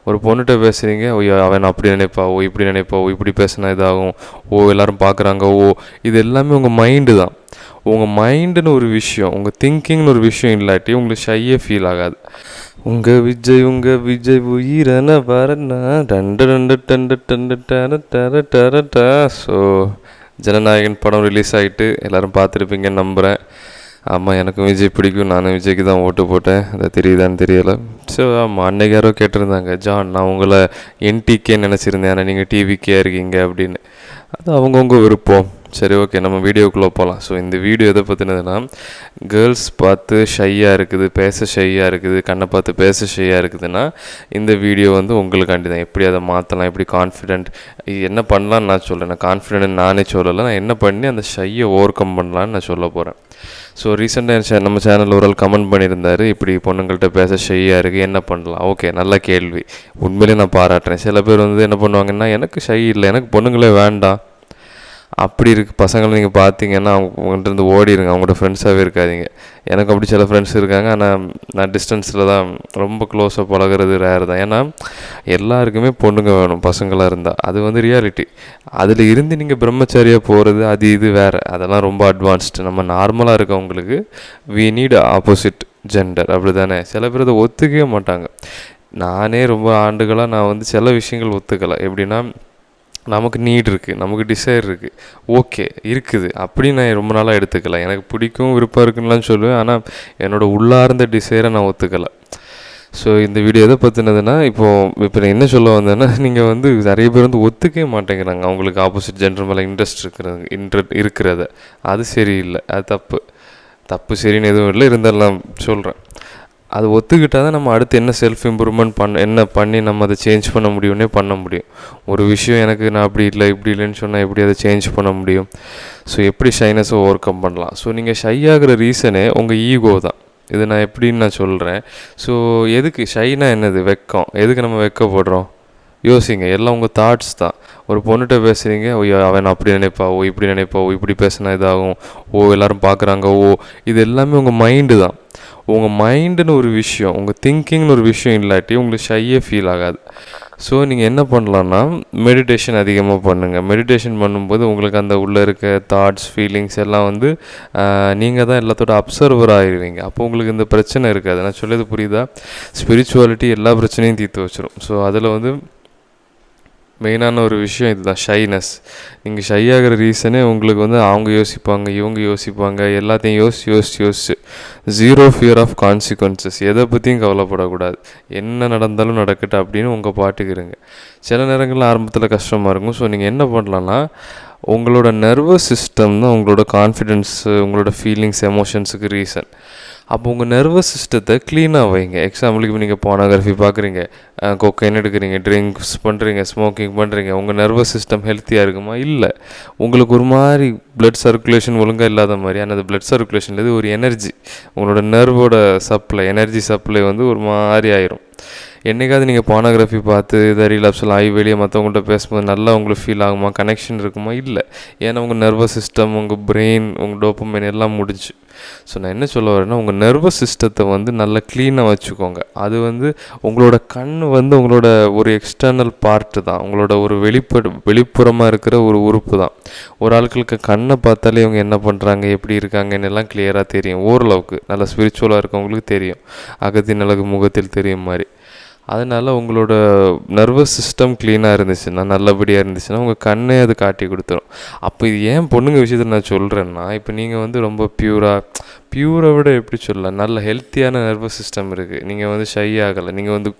ஒரு பொண்ணுகிட்ட பேசுகிறீங்க, ஓ அவன் அப்படி நினைப்பா, ஓ இப்படி நினைப்பா, ஓ இப்படி பேசினா இதாகும், ஓ எல்லோரும் பார்க்குறாங்க, ஓ இது எல்லாமே உங்கள் மைண்டு தான். உங்கள் மைண்டுன்னு ஒரு விஷயம், உங்கள் திங்கிங்னு ஒரு விஷயம் இல்லாட்டி உங்களுக்கு ஷையே ஃபீல் ஆகாது. உங்கள் விஜய் உயிரன வரனா டண்டு டண்டு டண்டு டண்டு டர டர டர ட. ஸோ ஜனநாயகன் படம் ரிலீஸ் ஆகிட்டு எல்லோரும் பார்த்துருப்பீங்கன்னு நம்புகிறேன். ஆமாம், எனக்கும் விஜய் பிடிக்கும், நானும் விஜய்க்கு தான் ஓட்டு போட்டேன். அதை தெரியுதான்னு தெரியலை. ஸோ ஆமாம், அன்றைக்கி யாரோ கேட்டிருந்தாங்க, ஜான் நான் உங்களை என்டிகேன்னு நினச்சிருந்தேன், ஆனால் நீங்கள் டிவிக்கே இருக்கீங்க அப்படின்னு. அது அவங்கவுங்க விருப்பம். சரி, ஓகே, நம்ம வீடியோக்குள்ளே போகலாம். ஸோ இந்த வீடியோ எதை பற்றினதுன்னா, கேர்ள்ஸ் பார்த்து ஷையாக இருக்குது, பேச ஷையாக இருக்குது, கண்ணை பார்த்து பேச ஷையாக இருக்குதுன்னா இந்த வீடியோ வந்து உங்களுக்காண்டி தான். எப்படி அதை மாற்றலாம், எப்படி கான்ஃபிடென்ட் என்ன பண்ணலான்னு நான் சொல்கிறேன். நான் கான்ஃபிடென்ட் நானே சொல்லலை, நான் என்ன பண்ணி அந்த ஷையை ஓவர் கம் பண்ணலான்னு நான் சொல்ல போகிறேன். ஸோ ரீசெண்டாக நம்ம சேனலில் ஒரு ஆள் கமெண்ட் பண்ணியிருந்தார், இப்படி பொண்ணுங்கள்கிட்ட பேச ஷையாக இருக்குது, என்ன பண்ணலாம். ஓகே, நல்ல கேள்வி, உண்மையிலே நான் பாராட்டுறேன். சில பேர் வந்து என்ன பண்ணுவாங்கன்னா, எனக்கு ஷை இல்லை, எனக்கு பொண்ணுங்களே வேண்டாம் அப்படி இருக்குது. பசங்களை நீங்கள் பார்த்தீங்கன்னா அவங்ககிட்ட இருந்து ஓடிடுங்க, அவங்களோட ஃப்ரெண்ட்ஸாகவே இருக்காதிங்க. எனக்கு அப்படி சில ஃப்ரெண்ட்ஸ் இருக்காங்க, ஆனால் நான் டிஸ்டன்ஸில் தான், ரொம்ப க்ளோஸாக பழகிறது ரேர் தான். ஏன்னா எல்லாருக்குமே பொண்ணுங்க வேணும் பசங்களாக இருந்தால், அது வந்து ரியாலிட்டி. அதில் இருந்து நீங்கள் பிரம்மச்சாரியாக போகிறது அது இது வேறு, அதெல்லாம் ரொம்ப அட்வான்ஸ்டு. நம்ம நார்மலாக இருக்கவங்களுக்கு வி நீட் ஆப்போசிட் ஜெண்டர், அப்படி தானே. சில பேர் அதை ஒத்துக்கவே மாட்டாங்க. நானே ரொம்ப ஆண்டுகளாக நான் வந்து சில விஷயங்கள் ஒத்துக்கலை. எப்படின்னா, நமக்கு நீட் இருக்குது, நமக்கு டிசைர் இருக்குது, ஓகே இருக்குது, அப்படி நான் ரொம்ப நாளாக எடுத்துக்கலை. எனக்கு பிடிக்கும், விருப்பம் இருக்குன்னுலாம் சொல்லுவேன், ஆனால் என்னோடய உள்ளார்ந்த டிசைரை நான் ஒத்துக்கலை. ஸோ இந்த வீடியோ எதை பற்றினதுன்னா, இப்போ நான் என்ன சொல்ல வந்தேன்னா, நீங்கள் வந்து நிறைய பேர் வந்து ஒத்துக்கவே மாட்டேங்கிறாங்க அவங்களுக்கு ஆப்போசிட் ஜெண்டர் மேலே இன்ட்ரெஸ்ட் இருக்கிறத. அது சரியில்லை, அது தப்பு சரின்னு எதுவும் இல்லை, இருந்தாலும் நான் சொல்கிறேன். அது ஒத்துக்கிட்டால் தான் நம்ம அடுத்து என்ன செல்ஃப் இம்ப்ரூவ்மெண்ட் என்ன பண்ணி நம்ம அதை சேஞ்ச் பண்ண முடியும்னே பண்ண முடியும். ஒரு விஷயம் எனக்கு நான் அப்படி இல்லை இப்படி இல்லைன்னு சொன்னால் எப்படி அதை சேஞ்ச் பண்ண முடியும். ஸோ எப்படி ஷைனஸை ஓவர் கம் பண்ணலாம். ஸோ நீங்கள் ஷை ஆகிற ரீசனே உங்கள் ஈகோ தான். இது நான் எப்படின்னு நான் சொல்கிறேன். ஸோ எதுக்கு ஷைனா என்னது, வெக்கம். எதுக்கு நம்ம வெக்கப்படுறோம் யோசிங்க. எல்லாம் உங்கள் தாட்ஸ் தான். ஒரு பொண்ணுகிட்ட பேசுகிறீங்க, ஓ அவன் அப்படி நினைப்பா, ஓ இப்படி நினைப்பா, ஓ இப்படி பேசினா இதாகும், ஓ எல்லோரும் பார்க்குறாங்க, ஓ இது எல்லாமே உங்கள் மைண்டு தான். உங்கள் மைண்டுன்னு ஒரு விஷயம், உங்கள் திங்கிங்னு ஒரு விஷயம் இல்லாட்டி உங்களுக்கு ஷையே ஃபீல் ஆகாது. ஸோ நீங்கள் என்ன பண்ணலான்னா, மெடிடேஷன் அதிகமாக பண்ணுங்கள். மெடிடேஷன் பண்ணும்போது உங்களுக்கு அந்த உள்ளே இருக்க தாட்ஸ் ஃபீலிங்ஸ் எல்லாம் வந்து நீங்கள் தான் எல்லாத்தோட அப்சர்வர் ஆகிடுவீங்க. அப்போ உங்களுக்கு இந்த பிரச்சனை இருக்காது. நான் சொல்லியது புரியுதா? ஸ்பிரிச்சுவாலிட்டி எல்லா பிரச்சனையும் தீர்த்து வச்சிடும். ஸோ அதில் வந்து மெயினான ஒரு விஷயம் இதுதான், ஷைனஸ். நீங்கள் ஷை ஆகிற ரீசனே உங்களுக்கு வந்து அவங்க யோசிப்பாங்க, இவங்க யோசிப்பாங்க, எல்லாத்தையும் யோசிச்சு ஜீரோ ஃபியர் ஆஃப் கான்சிக்வன்சஸ். எதை பற்றியும் கவலைப்படக்கூடாது, என்ன நடந்தாலும் நடக்கட்டும் அப்படின்னு உங்கள் பாட்டுக்கு இருங்க. சில நேரங்களில் ஆரம்பத்தில் கஷ்டமாக இருக்கும். ஸோ நீங்கள் என்ன பண்ணலான்னா, உங்களோட நர்வஸ் சிஸ்டம் தான் உங்களோட கான்ஃபிடென்ஸு, உங்களோட ஃபீலிங்ஸ், எமோஷன்ஸுக்கு ரீசன். அப்போ உங்கள் நர்வஸ் சிஸ்டத்தை க்ளீனாக வைங்க. எக்ஸாம்பிளுக்கு இப்போ நீங்கள் போனோகிராஃபி பார்க்குறீங்க, கொக்கைன் எடுக்கிறீங்க, ட்ரிங்க்ஸ் பண்ணுறீங்க, ஸ்மோக்கிங் பண்ணுறீங்க, உங்கள் நர்வஸ் சிஸ்டம் ஹெல்த்தியாக இருக்குமா? இல்லை. உங்களுக்கு ஒரு மாதிரி பிளட் சர்க்குலேஷன் ஒழுங்காக இல்லாத மாதிரி. ஆனால் அது பிளட் சர்க்குலேஷன் இது ஒரு எனர்ஜி, உங்களோட நர்வோட சப்ளை, எனர்ஜி சப்ளை வந்து ஒரு மாதிரி ஆயிரும். என்றைக்காவது நீங்கள் போனோகிராஃபி பார்த்து இதை ரீலாப்ஸ்லாம் ஆகி வெளியே மற்றவங்கள்ட்ட பேசும்போது நல்லா உங்களுக்கு ஃபீல் ஆகுமா, கனெக்ஷன் இருக்குமா? இல்லை. ஏன்னா உங்கள் நர்வஸ் சிஸ்டம், உங்கள் பிரெயின், உங்கள் டோப்பமைன் எல்லாம் முடிஞ்சு. ஸோ நான் என்ன சொல்ல வரேன்னா, உங்கள் நர்வஸ் சிஸ்டத்தை வந்து நல்லா க்ளீனாக வச்சுக்கோங்க. அது வந்து உங்களோட கண் வந்து உங்களோட ஒரு எக்ஸ்டர்னல் பார்ட்டு தான், உங்களோட ஒரு வெளிப்புறமாக இருக்கிற ஒரு உறுப்பு தான். ஒரு ஆட்களுக்கு கண்ணை பார்த்தாலே இவங்க என்ன பண்ணுறாங்க, எப்படி இருக்காங்கன்னு எல்லாம் கிளியராக தெரியும். ஓரளவுக்கு நல்லா ஸ்பிரிச்சுவலாக இருக்கவங்களுக்கு தெரியும், அகத்தின் அழகு முகத்தில் தெரியும் மாதிரி. அதனால் உங்களோட நர்வஸ் சிஸ்டம் க்ளீனாக இருந்துச்சுன்னா, நல்லபடியாக இருந்துச்சுன்னா உங்கள் கண்ணே அது காட்டி கொடுத்துரும். அப்போ இது ஏன் பொண்ணுங்க விஷயத்தில் நான் சொல்கிறேன்னா, இப்போ நீங்கள் வந்து ரொம்ப பியூரை விட எப்படி சொல்லலாம், நல்ல ஹெல்த்தியான நர்வஸ் சிஸ்டம் இருக்குது. நீங்கள் வந்து ஷை ஆகலை, நீங்கள் வந்து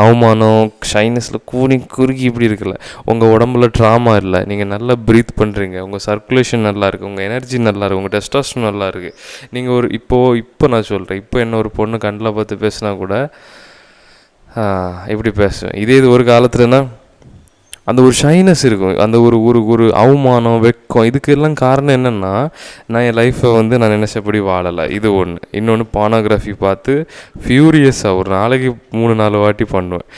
அவமானம் ஷைனஸில் குறுக்கி இப்படி இருக்குல்ல, உங்கள் உடம்புல ட்ராமா இல்லை, நீங்கள் நல்லா ப்ரீத் பண்ணுறீங்க, உங்கள் சர்க்குலேஷன் நல்லா இருக்குது, உங்கள் எனர்ஜி நல்லா இருக்குது, உங்கள் டெஸ்டாஸ்டரோன் நல்லா இருக்குது. நீங்கள் ஒரு இப்போ நான் சொல்கிறேன், இப்போ என்ன ஒரு பொண்ணு கண்ணில் பார்த்து பேசினா கூட இப்படி பேசுவேன். இது ஒரு காலத்துலனா அந்த ஒரு ஷைனஸ் இருக்கும், அந்த ஒரு அவமானம், வெக்கம். இதுக்கெல்லாம் காரணம் என்னென்னா, நான் என் லைஃப்பை வந்து நான் நினச்சபடி வாழலை. இது ஒன்று. இன்னொன்று, பானோகிராஃபி பார்த்து ஃபியூரியஸாக ஒரு நாளைக்கு 3-4 வாட்டி பண்ணுவேன்.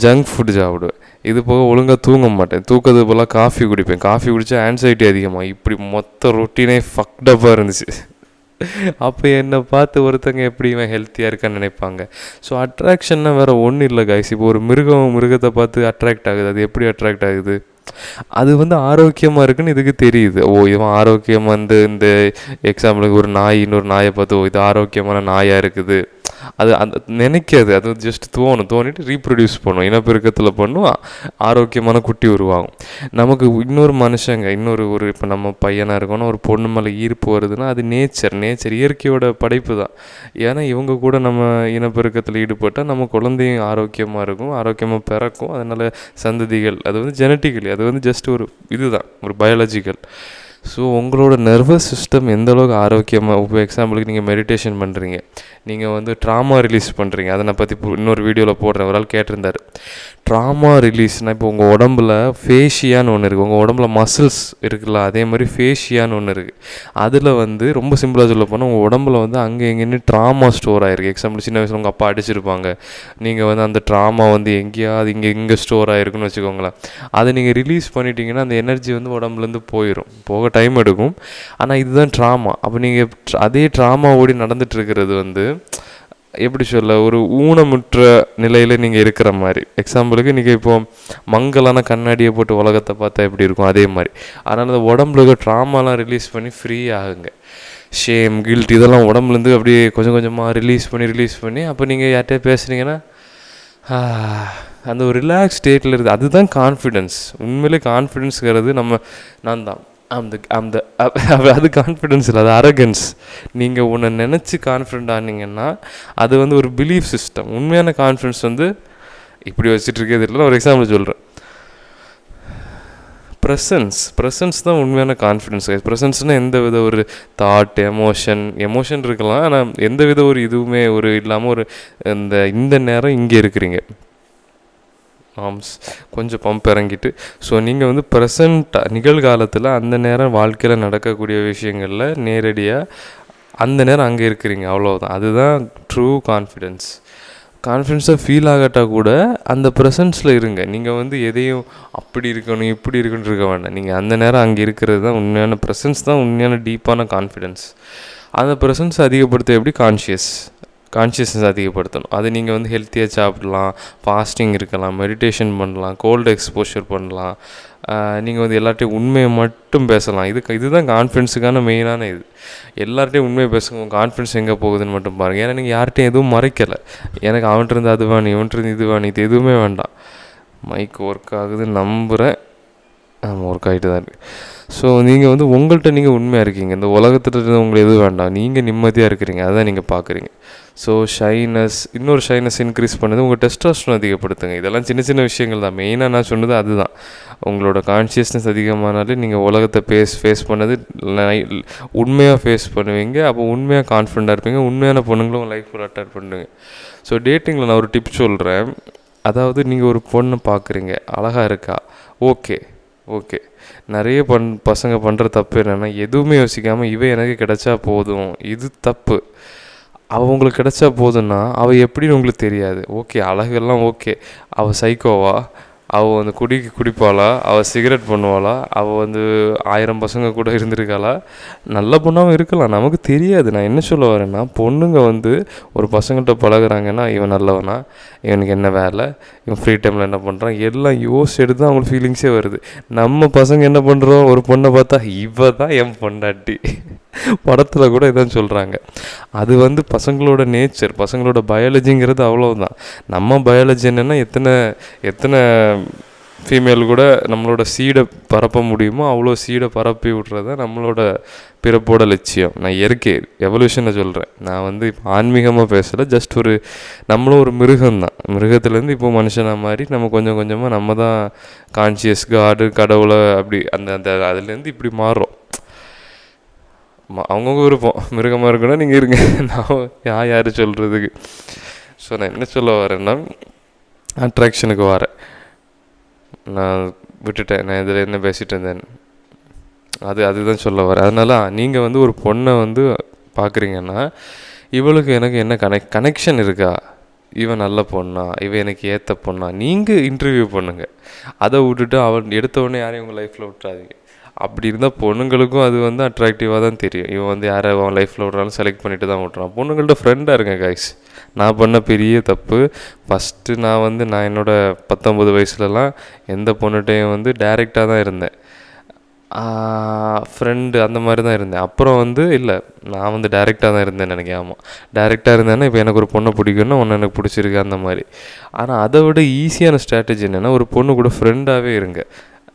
ஜங்க் ஃபுட் சாப்பிடுவேன். இது போக ஒழுங்காக தூங்க மாட்டேன். தூக்கிறது போல் காஃபி குடிப்பேன். காஃபி குடித்தா ஆன்சைட்டி அதிகமாக. இப்படி மொத்த ரொட்டீனே ஃபக்டப்பாக இருந்துச்சு. அப்போ என்னை பார்த்து ஒருத்தங்க எப்படி இவன் ஹெல்த்தியாக இருக்கான்னு நினைப்பாங்க. ஸோ அட்ராக்ஷன்னா வேறு ஒன்றும் இல்லை கைஸ். இப்போ ஒரு மிருகத்தை பார்த்து அட்ராக்ட் ஆகுது, அது எப்படி அட்ராக்ட் ஆகுது? அது வந்து ஆரோக்கியமாக இருக்குன்னு இதுக்கு தெரியுது. ஓ இவன் ஆரோக்கியமாக இந்த எக்ஸாம்பிளுக்கு ஒரு நாய் இன்னொரு நாயை பார்த்து, ஓ இது ஆரோக்கியமான நாயாக இருக்குது, அது அந்த நினைக்காது. அது ஜஸ்ட் தோணிட்டு ரீப்ரொடியூஸ் பண்ணும், இனப்பெருக்கத்தில் பண்ணும், ஆரோக்கியமான குட்டி உருவாகும். நமக்கு இன்னொரு மனுஷங்க ஒரு இப்போ நம்ம பையனாக இருக்கணும், ஒரு பொண்ணு மேலே ஈர்ப்பு வருதுன்னா அது நேச்சர் இயற்கையோட படைப்பு தான். ஏன்னா இவங்க கூட நம்ம இனப்பெருக்கத்தில் ஈடுபட்டால் நம்ம குழந்தையும் ஆரோக்கியமாக இருக்கும், ஆரோக்கியமாக பிறக்கும். அதனால் சந்ததிகள், அது வந்து ஜெனட்டிக்கலி, அது வந்து ஜஸ்ட் ஒரு இதுதான், ஒரு பயாலஜிக்கல். ஸோ உங்களோட நர்வஸ் சிஸ்டம் எந்த அளவுக்கு ஆரோக்கியமாக, இப்போ எக்ஸாம்பிளுக்கு நீங்கள் மெடிடேஷன் பண்ணுறீங்க, நீங்கள் வந்து ட்ராமா ரிலீஸ் பண்ணுறீங்க. அதை நான் பற்றி இன்னொரு வீடியோவில் போடுறேன். ஒரு ஆள் கேட்டிருந்தார், ட்ராமா ரிலீஸ்னால் இப்போ உங்கள் உடம்புல ஃபேஷியான்னு ஒன்று இருக்குது, உங்கள் உடம்புல மசில்ஸ் இருக்குல்ல, அதே மாதிரி ஃபேஷியான்னு ஒன்று இருக்குது. அதில் வந்து ரொம்ப சிம்பிளாக சொல்ல போனால் உங்கள் உடம்புல வந்து அங்கே எங்கேன்னு ட்ராமா ஸ்டோர் ஆகிருக்கு. எக்ஸாம்பிள் சின்ன வயசில் உங்கள் அப்பா அடிச்சிருப்பாங்க, நீங்கள் வந்து அந்த ட்ராமா வந்து எங்கேயாவது இங்கே ஸ்டோர் ஆகிருக்குன்னு வச்சுக்கோங்களேன். அதை நீங்கள் ரிலீஸ் பண்ணிட்டீங்கன்னா அந்த எனர்ஜி வந்து உடம்புலேருந்து போக டைம் எடுக்கும். ஆனால் இதுதான் ட்ராமா. அப்போ நீங்கள் அதே ட்ராமா ஓடி நடந்துகிட்ருக்கிறது வந்து எப்படி சொல்ல, ஒரு ஊனமுற்ற நிலையில் நீங்கள் இருக்கிற மாதிரி. எக்ஸாம்பிளுக்கு நீங்கள் இப்போது மங்கலான கண்ணாடியை போட்டு உலகத்தை பார்த்தா எப்படி இருக்கும், அதே மாதிரி. அதனால் அந்த உடம்புல இருக்க ட்ராமாலாம் ரிலீஸ் பண்ணி ஃப்ரீ ஆகுங்க. ஷேம், கில்ட் இதெல்லாம் உடம்புலேருந்து அப்படியே கொஞ்சம் கொஞ்சமாக ரிலீஸ் பண்ணி அப்போ நீங்கள் யார்கிட்டயே பேசுகிறீங்கன்னா அந்த ஒரு ரிலாக்ஸ் ஸ்டேட்டில் இருக்குது. அதுதான் கான்ஃபிடென்ஸ். உண்மையிலே கான்ஃபிடென்ஸுங்கிறது நான் தான் அது கான்ஃபிடென்ஸ் இல்லை, அது அரகன்ஸ். நீங்கள் உன்னை நினச்சி கான்ஃபிடென்ட் ஆனீங்கன்னா அது வந்து ஒரு பிலீஃப் சிஸ்டம். உண்மையான கான்ஃபிடென்ஸ் வந்து இப்படி வச்சுட்டு இருக்கே தெரியல. ஒரு எக்ஸாம்பிள் சொல்கிறேன். ப்ரெசன்ஸ் தான் உண்மையான கான்ஃபிடென்ஸ். ப்ரெசன்ஸ்னால் எந்த வித ஒரு தாட், எமோஷன் இருக்கலாம், ஆனால் எந்த வித ஒரு இதுவுமே ஒரு இல்லாமல் ஒரு இந்த நேரம் இங்கே இருக்கிறீங்க, கொஞ்சம் பம்ப் இறங்கிட்டு. ஸோ நீங்கள் வந்து ப்ரெசண்ட்டாக நிகழ்காலத்தில் அந்த நேரம் வாழ்க்கையில் நடக்கக்கூடிய விஷயங்களில் நேரடியாக அந்த நேரம் அங்கே இருக்கிறீங்க, அவ்வளோதான். அதுதான் ட்ரூ கான்ஃபிடென்ஸாக ஃபீல் ஆகட்டால் கூட அந்த ப்ரெசன்ஸில் இருங்க. நீங்கள் வந்து எதையும் அப்படி இருக்கணும் இப்படி இருக்குன்னு இருக்க வேண்டாம். நீங்கள் அந்த நேரம் அங்கே இருக்கிறது தான் உண்மையான ப்ரெசன்ஸ், தான் உண்மையான டீப்பான கான்ஃபிடென்ஸ். அந்த ப்ரெசன்ஸ் அதிகப்படுத்த எப்படி கான்ஷியஸ்னஸ் அதிகப்படுத்தணும். அது நீங்கள் வந்து ஹெல்த்தியாக சாப்பிடலாம், ஃபாஸ்டிங் இருக்கலாம், மெடிடேஷன் பண்ணலாம், கோல்டு எக்ஸ்போஷர் பண்ணலாம். நீங்கள் வந்து எல்லார்ட்டையும் உண்மையை மட்டும் பேசலாம். இதுதான் கான்ஃபிடென்ஸுக்கான மெயினான இது. எல்லார்ட்டையும் உண்மையை பேசுங்க. உங்கள் கான்ஃபிடென்ஸ் எங்கே போகுதுன்னு மட்டும் பாருங்கள். ஏன்னா நீங்கள் யார்கிட்டையும் எதுவும் மறைக்கலை. எனக்கு அவன்கிட்ட அது வேணும், இவன்கிட்ட இது வேணும், இது எதுவுமே வேண்டாம். மைக் ஒர்க் ஆகுதுன்னு நம்புகிறேன். ஒர்க் ஆகிட்டு தான் இருக்குது. ஸோ நீங்கள் வந்து உங்கள்கிட்ட நீங்கள் உண்மையாக இருக்கீங்க. இந்த உலகத்தில் உங்களுக்கு எதுவும் வேண்டாம், நீங்கள் நிம்மதியாக இருக்கிறீங்க, அதான் நீங்கள் பார்க்குறீங்க. ஸோ இன்னொரு ஷைனஸ் இன்க்ரீஸ் பண்ணுது, உங்கள் டெஸ்டோஸ்டெரான் அதிகப்படுத்துங்க. இதெல்லாம் சின்ன சின்ன விஷயங்கள் தான். மெயினாக நான் சொன்னது அதுதான். உங்களோட கான்ஷியஸ்னஸ் அதிகமானாலே நீங்கள் உலகத்தை ஃபேஸ் பண்ணது உண்மையாக ஃபேஸ் பண்ணுவீங்க. அப்போ உண்மையாக கான்ஃபிடண்ட்டாக இருப்பீங்க. உண்மையான பொண்ணுங்களும் உங்கள் லைஃப்பில் அட்டாக் பண்ணுவீங்க. ஸோ டேட்டிங்கில் நான் ஒரு டிப் சொல்கிறேன். அதாவது நீங்கள் ஒரு பொண்ணை பார்க்குறீங்க, அழகாக இருக்கா, ஓகே. நிறைய பசங்க பண்ணுற தப்பு என்னென்னா, எதுவுமே யோசிக்காமல் இவன் எனக்கு கிடைச்சா போதும், இது தப்பு. அவள் உங்களுக்கு கிடைச்சா போதுன்னா அவள் எப்படின்னு உங்களுக்கு தெரியாது. ஓகே, அழகெல்லாம் ஓகே, அவள் சைக்கோவா, அவள் வந்து குடிப்பாளா, அவள் சிகரெட் பண்ணுவாளா, அவள் வந்து 1000 பசங்க கூட இருந்திருக்காளா, நல்ல பொண்ணாகவும் இருக்கலாம், நமக்கு தெரியாது. நான் என்ன சொல்ல வரேன்னா, பொண்ணுங்க வந்து ஒரு பசங்கள்கிட்ட பழகுறாங்கன்னா, இவன் நல்லவனா, இவனுக்கு என்ன வேலை, இவன் ஃப்ரீ டைமில் என்ன பண்ணுறான், எல்லாம் யோசிச்சுட்டு தான் அவங்களுக்கு ஃபீலிங்ஸே வருது. நம்ம பசங்க என்ன பண்ணுறோம், ஒரு பொண்ணை பார்த்தா இவ தான் என் பொண்டாட்டி, படத்தில் கூட இதான் சொல்கிறாங்க. அது வந்து பசங்களோட நேச்சர், பசங்களோட பயாலஜிங்கிறது அவ்வளோதான். நம்ம பயாலஜி என்னென்னா, எத்தனை ஃபீமேல் கூட நம்மளோட சீடை பரப்ப முடியுமோ அவ்வளோ சீடை பரப்பி விட்றத நம்மளோட பிறப்போட லட்சியம். நான் இயற்கை எவல்யூஷனை சொல்கிறேன். நான் வந்து இப்போ ஆன்மீகமாக பேசலை, ஜஸ்ட் நம்மளும் ஒரு மிருகம்தான். மிருகத்துலேருந்து இப்போ மனுஷனாக மாதிரி நம்ம கொஞ்சம் கொஞ்சமாக நம்ம தான் கான்ஷியஸ், காடு, கடவுளை அப்படி அந்த அதுலேருந்து இப்படி மாறுறோம். அவங்கவுங்க விருப்பம். மிருகமாக இருக்குன்னா நீங்கள் இருங்க, நான் யார் சொல்கிறதுக்கு. ஸோ நான் என்ன சொல்ல வரேன்னா, அட்ராக்ஷனுக்கு வரேன். நான் விட்டுட்டேன், நான் இதில் என்ன பேசிகிட்டு இருந்தேன், அதுதான் சொல்ல வரேன். அதனால் நீங்கள் வந்து ஒரு பொண்ணை வந்து பார்க்குறீங்கன்னா, இவளுக்கு எனக்கு என்ன கனெக்ஷன் இருக்கா, இவன் நல்ல பொண்ணா, இவன் எனக்கு ஏற்ற பொண்ணா, நீங்கள் இன்டர்வியூ பண்ணுங்கள். அதை விட்டுட்டு அவன் எடுத்தவொடனே யாரையும் உங்கள் லைஃப்பில் விட்டுறாதீங்க. அப்படி இருந்தால் பொண்ணுங்களுக்கும் அது வந்து அட்ராக்டிவாக தான் தெரியும். இவன் வந்து யாரை அவன் லைஃப்பில் விட்றாலும் செலக்ட் பண்ணிட்டு தான் விட்றான். பொண்ணுங்கள்ட்ட ஃப்ரெண்டாக இருங்க கைஸ். நான் பண்ண பெரிய தப்பு ஃபஸ்ட்டு நான் என்னோடய 19 வயசுலலாம் எந்த பொண்ணுகிட்டையும் வந்து டைரெக்டாக தான் இருந்தேன், ஃப்ரெண்டு அந்த மாதிரி தான் இருந்தேன். அப்புறம் இல்லை, நான் வந்து டைரெக்டாக தான் இருந்தேன் நினைக்கிறேன். ஆமாம், டைரெக்டாக இருந்தேன்னா இப்போ எனக்கு ஒரு பொண்ணை பிடிக்குன்னா ஒன்று எனக்கு பிடிச்சிருக்கு அந்த மாதிரி. ஆனால் அதை விட ஈஸியான ஸ்ட்ராட்டஜி என்னென்னா ஒரு பொண்ணு கூட ஃப்ரெண்டாகவே இருங்க.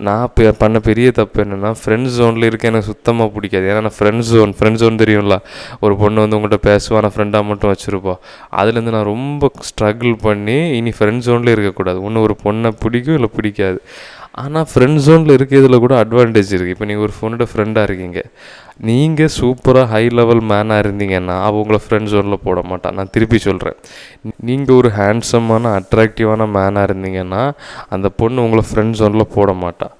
நான் இப்போ பண்ண பெரிய தப்பு என்னென்னா ஃப்ரெண்ட் ஜோனில் இருக்க எனக்கு சுத்தமாக பிடிக்காது. ஏன்னா நான் ஃப்ரெண்ட் ஜோன் தெரியும்ல, ஒரு பொண்ணு வந்து உங்கள்கிட்ட பேசுவா, நான் ஃப்ரெண்டாக மட்டும் வச்சுருப்பா. அதுலேருந்து நான் ரொம்ப ஸ்ட்ரகிள் பண்ணி இனி ஃப்ரெண்ட் ஜோன்லேயே இருக்கக்கூடாது. ஒன்று ஒரு பொண்ணை பிடிக்கும் இல்லை பிடிக்காது. ஆனால் ஃப்ரெண்ட் ஜோனில் இருக்கிறதுல கூட அட்வான்டேஜ் இருக்குது. இப்போ நீங்கள் ஒரு பொண்ணோட ஃப்ரெண்டாக இருக்கீங்க, நீங்கள் சூப்பராக ஹை லெவல் மேனாக இருந்தீங்கன்னா அவங்கள ஃப்ரெண்ட் ஜோனில் போட மாட்டான். நான் திருப்பி சொல்கிறேன், நீங்கள் ஒரு ஹேண்ட்ஸமான அட்ராக்டிவான மேனாக இருந்தீங்கன்னா அந்த பொண்ணு உங்களை ஃப்ரெண்ட் ஜோனில் போட மாட்டான்.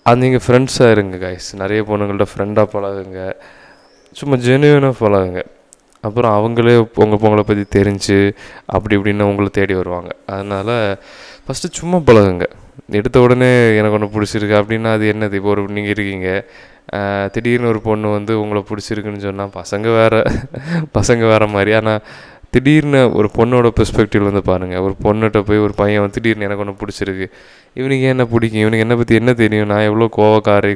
அது நீங்கள் ஃப்ரெண்ட்ஸாக இருங்க கைஸ். நிறைய பொண்ணுங்கள்ட்ட ஃப்ரெண்டாக பழகுங்க, சும்மா ஜெனுவினாக பழகுங்க. அப்புறம் அவங்களே உங்களை பற்றி தெரிஞ்சு அப்படி இப்படின்னு உங்களை தேடி வருவாங்க. அதனால் ஃபஸ்ட்டு சும்மா பழகுங்க. எடுத்த உடனே எனக்கு ஒன்று பிடிச்சிருக்கு அப்படின்னா அது என்னது? இப்போ ஒரு நீங்கள் இருக்கீங்க, திடீர்னு ஒரு பொண்ணு வந்து உங்களை பிடிச்சிருக்குன்னு சொன்னால் பசங்க வேறு மாதிரி. ஆனால் திடீர்னு ஒரு பொண்ணோட பெர்ஸ்பெக்டிவ் வந்து பாருங்கள். ஒரு பொண்ணுகிட்ட போய் ஒரு பையன் வந்து திடீர்னு எனக்கு ஒன்று பிடிச்சிருக்கு, இவனுக்கு என்ன பிடிக்கும், இவனுக்கு என்னை பற்றி என்ன தெரியும், நான் எவ்வளோ கோவக்காரி,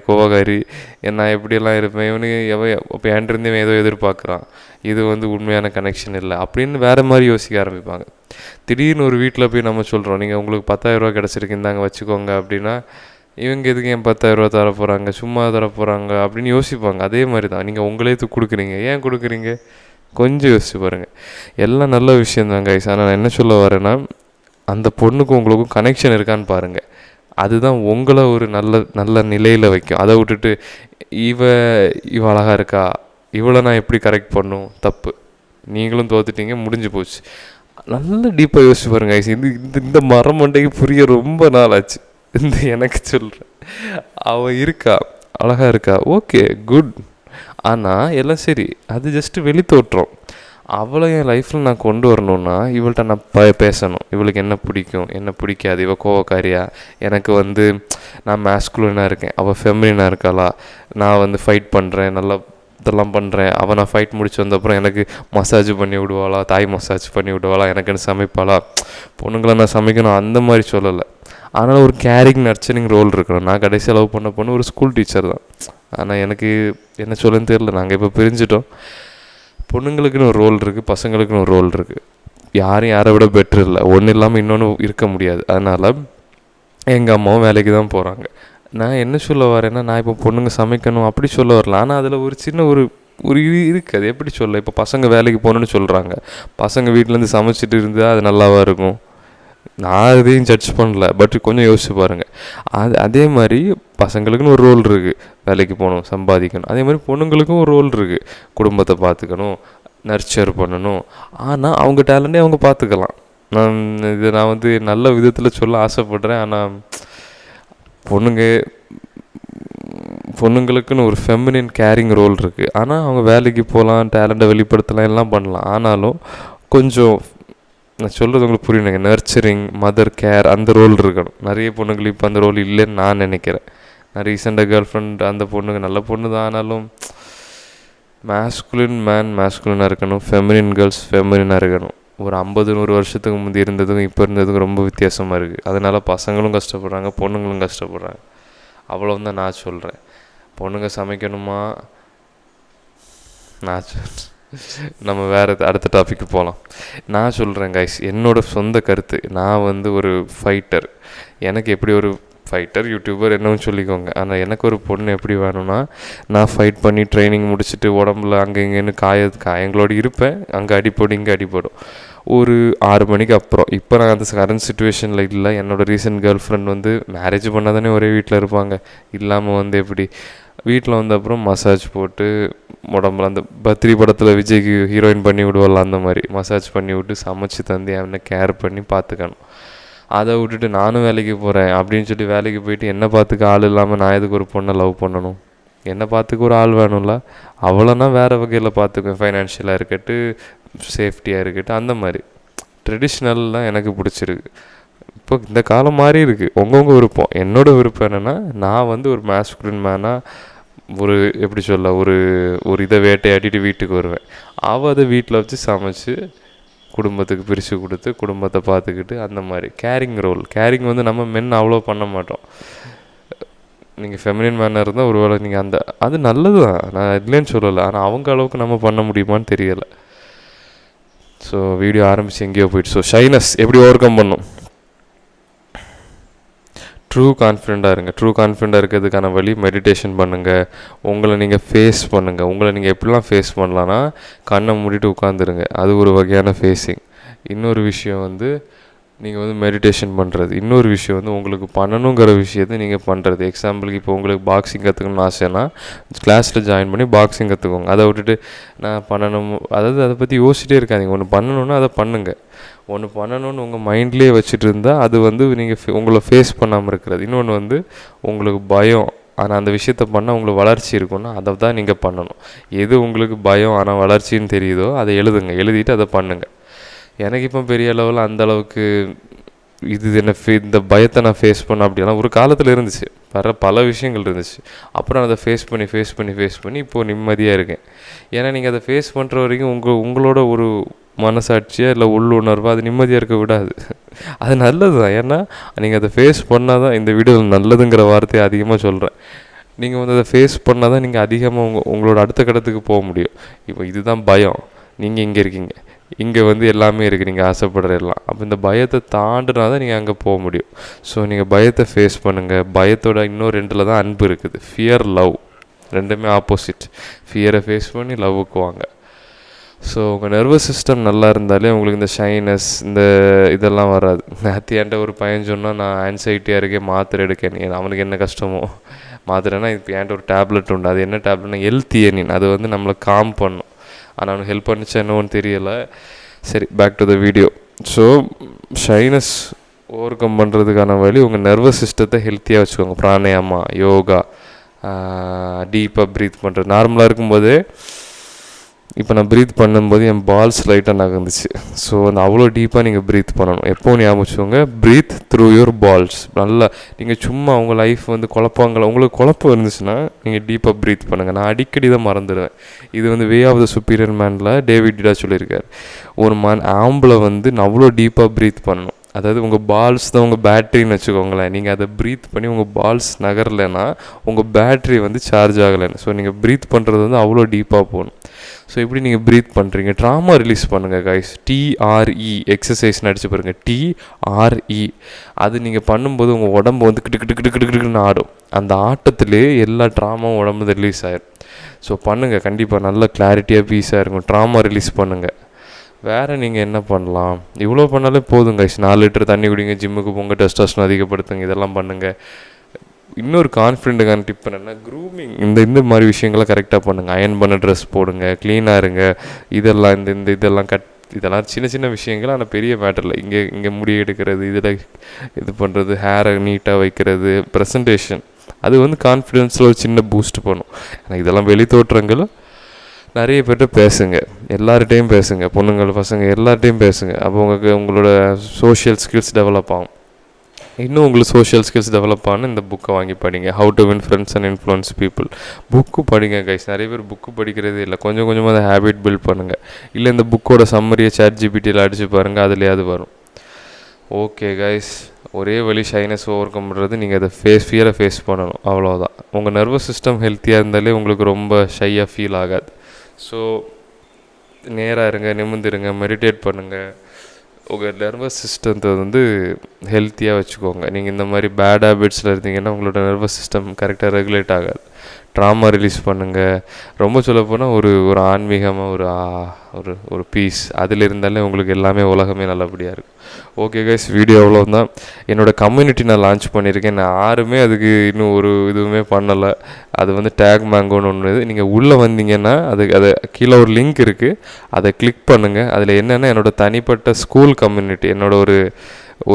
நான் எப்படியெல்லாம் இருப்பேன், இவனுக்கு இப்போ என்கிட்டருந்து இவன் ஏதோ எதிர்பார்க்குறான், இது வந்து உண்மையான கனெக்ஷன் இல்லை அப்படின்னு வேறு மாதிரி யோசிக்க ஆரம்பிப்பாங்க. திடீர்னு ஒரு வீட்டில் போய் நம்ம சொல்கிறோம், நீங்கள் உங்களுக்கு 10,000 கிடச்சிருக்கு, இந்தாங்க வச்சுக்கோங்க அப்படின்னா இவங்க எதுக்கு என் 10,000 தரப்போகிறாங்க, சும்மா தரப்போகிறாங்க அப்படின்னு யோசிப்பாங்க. அதே மாதிரி தான் நீங்கள் உங்களே கொடுக்குறீங்க. ஏன் கொடுக்குறீங்க? கொஞ்சம் யோசிச்சு பாருங்கள். எல்லாம் நல்ல விஷயந்தான் கைஸ். ஆனால் நான் என்ன சொல்ல வரேன்னா, அந்த பொண்ணுக்கும் உங்களுக்கும் கனெக்ஷன் இருக்கான்னு பாருங்கள். அதுதான் உங்களை ஒரு நல்ல நிலையில் வைக்கும். அதை விட்டுட்டு இவ அழகாக இருக்கா, இவ்வளோ நான் எப்படி கரெக்ட் பண்ணும், தப்பு. நீங்களும் தோத்துட்டீங்க, முடிஞ்சு போச்சு. நல்ல டீப்பாக யோசிச்சு பாருங்க கைஸ். இந்த மரம் மண்டைக்கு புரிய ரொம்ப நாள் ஆச்சு. எனக்கு சொல்கிறேன், அவள் இருக்கா, அழகாக இருக்கா, ஓகே குட். ஆனால் எல்லாம் சரி, அது ஜஸ்ட்டு வெளித்தோற்றம். அவளை என் லைஃப்பில் நான் கொண்டு வரணுன்னா இவள்கிட்ட நான் பேசணும். இவளுக்கு என்ன பிடிக்கும், என்ன பிடிக்காது, இவள் கோவக்காரியா, எனக்கு வந்து நான் மேஸ்குலினாக இருக்கேன், அவள் ஃபெமிலினாக இருக்காளா, நான் வந்து ஃபைட் பண்ணுறேன், நல்லா இதெல்லாம் பண்ணுறேன், அவள் நான் ஃபைட் முடிச்சு வந்தப்புறம் எனக்கு மசாஜ் பண்ணி விடுவாளா, தாய் மசாஜ் பண்ணி விடுவாளா, எனக்குன்னு சமைப்பாளா. பொண்ணுங்களை நான் சமைக்கணும் அந்த மாதிரி சொல்லலை. ஆனால் ஒரு கேரிங் நர்ச்சரிங் ரோல் இருக்கணும். நான் கடைசி லவ் பண்ண பொண்ணு ஒரு ஸ்கூல் டீச்சர் தான். ஆனால் எனக்கு என்ன சொல்லன்னு தெரியல, நாங்கள் இப்போ பிரிஞ்சிட்டோம். பொண்ணுங்களுக்குன்னு ஒரு ரோல் இருக்குது, பசங்களுக்குன்னு ஒரு ரோல் இருக்குது. யாரும் யாரை விட பெட்ரு இல்லை. ஒன்றும் இல்லாமல் இன்னொன்று இருக்க முடியாது. அதனால் எங்கள் அம்மாவும் வேலைக்கு தான் போகிறாங்க. நான் என்ன சொல்ல வரேன்னா, நான் இப்போ பொண்ணுங்க சமைக்கணும் அப்படி சொல்ல வரல. ஆனால் அதில் ஒரு சின்ன ஒரு இருக்குது. அது எப்படி சொல்ல, இப்போ பசங்க வேலைக்கு போகணுன்னு சொல்கிறாங்க, பசங்க வீட்டிலேருந்து சமைச்சிட்டு இருந்தால் அது நல்லாவா இருக்கும்? நான் அதையும் ஜட்ஜ் பண்ணல, பட் கொஞ்சம் யோசிச்சு பாருங்கள். அதே மாதிரி பசங்களுக்குன்னு ஒரு ரோல் இருக்குது, வேலைக்கு போகணும், சம்பாதிக்கணும். அதே மாதிரி பொண்ணுங்களுக்கும் ஒரு ரோல் இருக்குது, குடும்பத்தை பார்த்துக்கணும், நர்ச்சர் பண்ணணும். ஆனால் அவங்க டேலண்ட்டே அவங்க பார்த்துக்கலாம். நான் வந்து நல்ல விதத்தில் சொல்ல ஆசைப்படுறேன். ஆனால் பொண்ணுங்களுக்குன்னு ஒரு ஃபெமினின் கேரிங் ரோல் இருக்குது. ஆனால் அவங்க வேலைக்கு போகலாம், டேலண்ட்டை வெளிப்படுத்தலாம், எல்லாம் பண்ணலாம். ஆனாலும் கொஞ்சம் நான் சொல்கிறது உங்களுக்கு புரியணுங்க, நர்ச்சரிங், மதர் கேர் அந்த ரோல் இருக்கணும். நிறைய பொண்ணுங்களுக்கு இப்போ அந்த ரோல் இல்லைன்னு நான் நினைக்கிறேன். நான் ரீசெண்டாக கேர்ள் ஃப்ரெண்ட், அந்த பொண்ணுங்க நல்ல பொண்ணு தான், ஆனாலும் மேஸ்குலினாக இருக்கணும், ஃபெமினின் கேர்ள்ஸ் ஃபெமினினாக இருக்கணும். ஒரு 50-100 வருஷத்துக்கு முந்தி இருந்ததுக்கும் இப்போ இருந்ததுக்கும் ரொம்ப வித்தியாசமாக இருக்குது. அதனால் பசங்களும் கஷ்டப்படுறாங்க, பொண்ணுங்களும் கஷ்டப்படுறாங்க. அவ்வளோதான் நான் சொல்கிறேன். பொண்ணுங்க சமைக்கணுமா, நம்ம வேறு அடுத்த டாப்பிக்கு போகலாம். நான் சொல்கிறேன் கைஸ், என்னோடய சொந்த கருத்து. நான் வந்து ஒரு ஃபைட்டர். எனக்கு எப்படி ஒரு ஃபைட்டர், யூடியூபர் என்னன்னு சொல்லிக்கோங்க. ஆனால் எனக்கு ஒரு பொண்ணு எப்படி வேணும்னா, நான் ஃபைட் பண்ணி ட்ரைனிங் முடிச்சுட்டு உடம்புல அங்கே இங்கேன்னு காயங்களோடு இருப்பேன். அங்கே அடிப்படும், இங்கே அடிப்படும். ஒரு 6 மணிக்கு அப்புறம், இப்போ நான் அந்த கரண்ட் சுச்சுவேஷனில் இல்லை. என்னோடய ரீசெண்ட் கேர்ள் ஃப்ரெண்ட் வந்து மேரேஜ் பண்ணால் தானே ஒரே வீட்டில் இருப்பாங்க, இல்லாமல் வந்து எப்படி வீட்டில் வந்த அப்புறம் மசாஜ் போட்டு உடம்புல, அந்த பத்ரி படத்தில் விஜய்க்கு ஹீரோயின் பண்ணி விடுவாள் அந்த மாதிரி மசாஜ் பண்ணி விட்டு சமைச்சு தந்து அவனை கேர் பண்ணி பார்த்துக்கணும். அதை விட்டுட்டு நானும் வேலைக்கு போகிறேன் அப்படின்னு சொல்லி வேலைக்கு போயிட்டு என்னை பார்த்துக்க ஆள் இல்லாமல் நான் எதுக்கு ஒரு பொண்ணை லவ் பண்ணணும்? என்னை பார்த்துக்க ஒரு ஆள் வேணும்ல. அவ்வளோனா வேறு வகையில் பார்த்துக்குவேன், ஃபைனான்ஷியலாக இருக்கட்டும், சேஃப்டியாக இருக்கட்டும். அந்த மாதிரி ட்ரெடிஷ்னல்லாம் எனக்கு பிடிச்சிருக்கு. இப்போ இந்த காலம் மாறி இருக்குது, உங்கவுங்க விருப்பம். என்னோட விருப்பம் என்னென்னா, நான் வந்து ஒரு மேஸ்குலின் மேனாக ஒரு எப்படி சொல்ல ஒரு ஒரு இதை வேட்டையாடிட்டு வீட்டுக்கு வருவேன். அவள் அதை வீட்டில் வச்சு சமைச்சு குடும்பத்துக்கு பிரித்து கொடுத்து குடும்பத்தை பார்த்துக்கிட்டு அந்த மாதிரி கேரிங் வந்து நம்ம மென் அவ்வளோ பண்ண மாட்டோம். நீங்கள் ஃபெமினின் மேனாக இருந்தால் ஒரு வேளை நீங்கள் அது நல்லது தான், நான் இல்லைன்னு சொல்லலை. ஆனால் அவங்க அளவுக்கு நம்ம பண்ண முடியுமான்னு தெரியலை. ஸோ வீடியோ ஆரம்பித்து எங்கேயோ போயிட்டு. ஸோ ஷைனஸ் எப்படி ஓவர் கம் பண்ணும்? ட்ரூ கான்ஃபிடெண்ட்டாக இருங்க. ட்ரூ கான்ஃபிடெண்ட்டாக இருக்கிறதுக்கான வழி மெடிடேஷன் பண்ணுங்கள். உங்களை நீங்கள் ஃபேஸ் பண்ணுங்கள். உங்களை நீங்கள் எப்படிலாம் ஃபேஸ் பண்ணலான்னா, கண்ணை மூடிட்டு உட்காந்துருங்க. அது ஒரு வகையான ஃபேஸிங். இன்னொரு விஷயம் வந்து நீங்கள் வந்து மெடிடேஷன் பண்ணுறது. இன்னொரு விஷயம் வந்து உங்களுக்கு பண்ணணுங்கிற விஷயத்தை நீங்கள் பண்ணுறது. எக்ஸாம்பிளுக்கு இப்போ உங்களுக்கு பாக்ஸிங் கற்றுக்கணும்னு ஆசைன்னா கிளாஸில் ஜாயின் பண்ணி பாக்ஸிங் கற்றுக்கோங்க. அதை விட்டுட்டு நான் பண்ணணும், அதாவது அதை பற்றி யோசிச்சிட்டே இருக்காதிங்க. ஒன்று பண்ணணுன்னா அதை பண்ணுங்கள். ஒன்று பண்ணணும்னு உங்கள் மைண்ட்லேயே வச்சுட்டு இருந்தால் அது வந்து நீங்கள் உங்களை ஃபேஸ் பண்ணாமல் இருக்கிறது. இன்னொன்று வந்து உங்களுக்கு பயம், ஆனால் அந்த விஷயத்த பண்ணால் உங்களுக்கு வளர்ச்சி இருக்குன்னா அதை தான் நீங்கள் பண்ணணும். எது உங்களுக்கு பயம் ஆனால் வளர்ச்சின்னு தெரியுதோ அதை எழுதிட்டு அதை பண்ணுங்கள். எனக்கு இப்போ பெரிய அளவில் அந்தளவுக்கு இது என்ன இந்த பயத்தை நான் ஃபேஸ் பண்ண அப்படியெல்லாம் ஒரு காலத்தில் இருந்துச்சு. பல விஷயங்கள் இருந்துச்சு. அப்புறம் அதை ஃபேஸ் பண்ணி இப்போது நிம்மதியாக இருக்கேன். ஏன்னா நீங்கள் அதை ஃபேஸ் பண்ணுற வரைக்கும் உங்களோட ஒரு மனசாட்சியாக இல்லை உள்ளுணர்வாக அது நிம்மதியாக இருக்க விடாது. அது நல்லது தான். ஏன்னா நீங்கள் அதை ஃபேஸ் பண்ணால் தான், இந்த வீடியோவில் நல்லதுங்கிற வார்த்தையை அதிகமாக சொல்கிறேன். நீங்கள் வந்து அதை ஃபேஸ் பண்ணால் தான் நீங்கள் அதிகமாக உங்களோட அடுத்த கட்டத்துக்கு போக முடியும். இப்போ இதுதான் பயம், நீங்கள் இங்கே இருக்கீங்க, இங்கே வந்து எல்லாமே இருக்குது, நீங்கள் ஆசைப்படுற எல்லாம். அப்போ இந்த பயத்தை தாண்டினா தான் நீங்கள் அங்கே போக முடியும். ஸோ நீங்கள் பயத்தை ஃபேஸ் பண்ணுங்கள். பயத்தோட இன்னும் ரெண்டில் தான் அன்பு இருக்குது. ஃபியர், லவ் ரெண்டுமே ஆப்போசிட். ஃபியரை ஃபேஸ் பண்ணி லவ்வுக்கு வாங்க. ஸோ உங்கள் நர்வஸ் சிஸ்டம் நல்லா இருந்தாலே உங்களுக்கு இந்த ஷைனஸ் இதெல்லாம் வராது. நேற்று என்கிட்ட ஒரு பையன் சொன்னால், நான் ஆன்சைட்டியாக இருக்கேன், மாத்திரை எடுக்கேன். அவனுக்கு என்ன கஷ்டமோ மாத்திரைனா, இப்போ என்கிட்ட ஒரு டேப்லெட் உண்டு. அது என்ன டேப்லெட்னா எல்தியனின். அது வந்து நம்மளை காம் பண்ணும். ஆனால் அவனுக்கு ஹெல்ப் பண்ணிச்சா என்னன்னு தெரியலை. சரி, back to the video. So shyness overcome பண்ணுறதுக்கான வழி, உங்கள் நர்வஸ் சிஸ்டத்தை ஹெல்த்தியாக வச்சுக்கோங்க. பிராணாயாமா, யோகா, டீப்பாக ப்ரீத் பண்ணுறது. நார்மலாக இருக்கும்போதே இப்போ நான் ப்ரீத் பண்ணும்போது என் பால்ஸ் லைட்டாக நகர்ந்துச்சு. ஸோ அவ்வளோ டீப்பாக நீங்கள் ப்ரீத் பண்ணணும். எப்போது ஞாபகம் வச்சுக்கோங்க, ப்ரீத் த்ரூ யுவர் பால்ஸ். நல்லா நீங்கள் சும்மா உங்கள் லைஃப் வந்து உங்களுக்கு குழப்பம் இருந்துச்சுன்னா நீங்கள் டீப்பாக ப்ரீத் பண்ணுங்கள். நான் அடிக்கடி தான் மறந்துடுவேன். இது வந்து வே ஆஃப் த சுப்பீரியர் மேனில் டேவிட் டிடா சொல்லியிருக்கார். ஒரு ஆம்பளை வந்து அவ்வளோ டீப்பாக ப்ரீத் பண்ணணும். அதாவது உங்கள் பால்ஸ் தான் உங்கள் பேட்ரின்னு வச்சுக்கோங்களேன். நீங்கள் அதை ப்ரீத் பண்ணி உங்கள் பால்ஸ் நகரலைன்னா உங்கள் பேட்ரி வந்து சார்ஜ் ஆகலைன்னு. ஸோ நீங்கள் ப்ரீத் பண்ணுறது வந்து அவ்வளோ டீப்பாக போகணும். ஸோ இப்படி நீங்கள் ப்ரீத் பண்ணுறீங்க. ட்ராமா ரிலீஸ் பண்ணுங்கள் கைஸ். TRE எக்ஸசைஸ் அடிச்சு பாருங்கள். TRE அது நீங்கள் பண்ணும்போது உங்கள் உடம்பு வந்து கிட்டுக்கிட்டுன்னு ஆடும். அந்த ஆட்டத்திலே எல்லா ட்ராமாவும் உடம்பு ரிலீஸ் ஆகிடும். ஸோ பண்ணுங்கள், கண்டிப்பாக நல்ல கிளாரிட்டியாக பீஸாக இருக்கும். ட்ராமா ரிலீஸ் பண்ணுங்கள். வேறு நீங்கள் என்ன பண்ணலாம்? இவ்வளோ பண்ணாலே போதும் கைஸ். 4 லிட்டர் தண்ணி குடிங்க, ஜிம்முக்கு போங்க, டெஸ்டோஸ்டெரான் அதிகப்படுத்துங்க, இதெல்லாம் பண்ணுங்கள். இன்னொரு கான்ஃபிடென்ட்டுக்கான டிப் என்னென்னா, க்ரூமிங். இந்த மாதிரி விஷயங்களை கரெக்டாக பண்ணுங்கள். அயன் பண்ண ட்ரெஸ் போடுங்க, க்ளீனாக இருங்க. இதெல்லாம் சின்ன சின்ன விஷயங்கள், ஆனால் பெரிய மேட்டரில். இங்கே முடி எடுக்கிறது, இது பண்ணுறது, ஹேரை நீட்டாக வைக்கிறது, ப்ரெசன்டேஷன், அது வந்து கான்ஃபிடென்ஸில் ஒரு சின்ன பூஸ்ட் பண்ணும். ஆனால் இதெல்லாம் வெளி தோற்றங்கள். நிறைய பேர்கிட்ட பேசுங்க, எல்லார்கிட்டையும் பேசுங்க, பொண்ணுங்கள் பசங்க எல்லார்ட்டையும் பேசுங்க. அப்போ உங்களோட சோஷியல் ஸ்கில்ஸ் டெவலப் ஆகும். இன்னும் உங்களுக்கு சோஷியல் ஸ்கில்ஸ் டெவலப் ஆன இந்த புக்கை வாங்கி படிங்க. How to win friends and influence people. Book படிங்க கைஸ். நிறைய பேர் புக்கு படிக்கிறதே இல்லை. கொஞ்சம் கொஞ்சமாக அதை ஹேபிட் பில்ட் பண்ணுங்கள். இல்லை இந்த புக்கோட சம்மரியை ChatGPTயில் அடித்து பாருங்கள், அதுலேயாவது வரும். ஓகே கைஸ், ஒரே வழி ஷைனஸ் ஓவர் கம் பண்ணுறது, நீங்கள் அதை ஃபியரை ஃபேஸ் பண்ணணும், அவ்வளோதான். உங்கள் நர்வஸ் சிஸ்டம் ஹெல்த்தியாக இருந்தாலே உங்களுக்கு ரொம்ப ஷையாக ஃபீல் ஆகாது. ஸோ நேராக இருங்க, நிமிர்ந்துருங்க, மெடிடேட் பண்ணுங்கள். உங்கள் நர்வஸ் சிஸ்டத்தை வந்து ஹெல்த்தியாக வச்சுக்கோங்க. நீங்கள் இந்த மாதிரி பேட் ஹேபிட்ஸில் இருந்தீங்கன்னா உங்களோட நர்வஸ் சிஸ்டம் கரெக்டாக ரெகுலேட் ஆகாது. ட்ராமா ரிலீஸ் பண்ணுங்கள். ரொம்ப சொல்லப்போனால் ஒரு ஆன்மீகமாக ஒரு பீஸ் அதில் இருந்தாலே உங்களுக்கு எல்லாமே உலகமே நல்லபடியாக இருக்கும். ஓகே கைஸ், வீடியோ அவ்வளோதான். என்னோடய கம்யூனிட்டி நான் லான்ச் பண்ணியிருக்கேன். நான் யாருமே அதுக்கு இன்னும் ஒரு இதுவுமே பண்ணலை. அது வந்து டேக் மேங்கோன்னு ஒன்று. நீங்கள் உள்ளே வந்தீங்கன்னா அதை கீழே ஒரு லிங்க் இருக்குது, அதை கிளிக் பண்ணுங்கள். அதில் என்னென்னா என்னோடய தனிப்பட்ட ஸ்கூல் கம்யூனிட்டி, என்னோட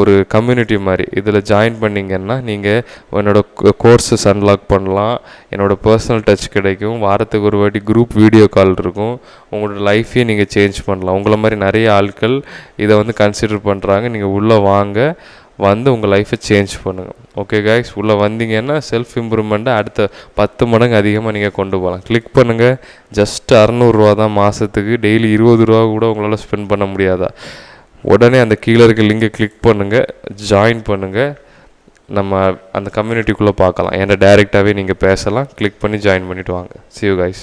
ஒரு கம்யூனிட்டி மாதிரி. இதில் ஜாயின் பண்ணிங்கன்னா நீங்கள் என்னோடய கோர்ஸஸ் அன்லாக் பண்ணலாம், என்னோடய பர்சனல் டச் கிடைக்கும், வாரத்துக்கு ஒரு வாட்டி குரூப் வீடியோ கால் இருக்கும். உங்களோட லைஃப்பையே நீங்கள் சேஞ்ச் பண்ணலாம். உங்களை மாதிரி நிறைய ஆட்கள் இதை வந்து கன்சிடர் பண்ணுறாங்க. நீங்கள் உள்ளே வாங்க, வந்து உங்கள் லைஃப்பை சேஞ்ச் பண்ணுங்கள். ஓகே கைஸ், உள்ளே வந்தீங்கன்னா செல்ஃப் இம்ப்ரூவ்மெண்ட்டை அடுத்த 10 மடங்கு அதிகமாக நீங்கள் கொண்டு போகலாம். கிளிக் பண்ணுங்கள். ஜஸ்ட் 600 தான் மாதத்துக்கு. டெய்லி 20 ரூபா கூட உங்களால் ஸ்பெண்ட் பண்ண முடியாதா? உடனே அந்த கீழே இருக்க லிங்கை கிளிக் பண்ணுங்கள், ஜாயின் பண்ணுங்கள். நம்ம அந்த கம்யூனிட்டிக்குள்ளே பார்க்கலாம். ஏன்னா டைரெக்டாகவே நீங்கள் பேசலாம். கிளிக் பண்ணி ஜாயின் பண்ணிவிட்டு வாங்க. See you guys.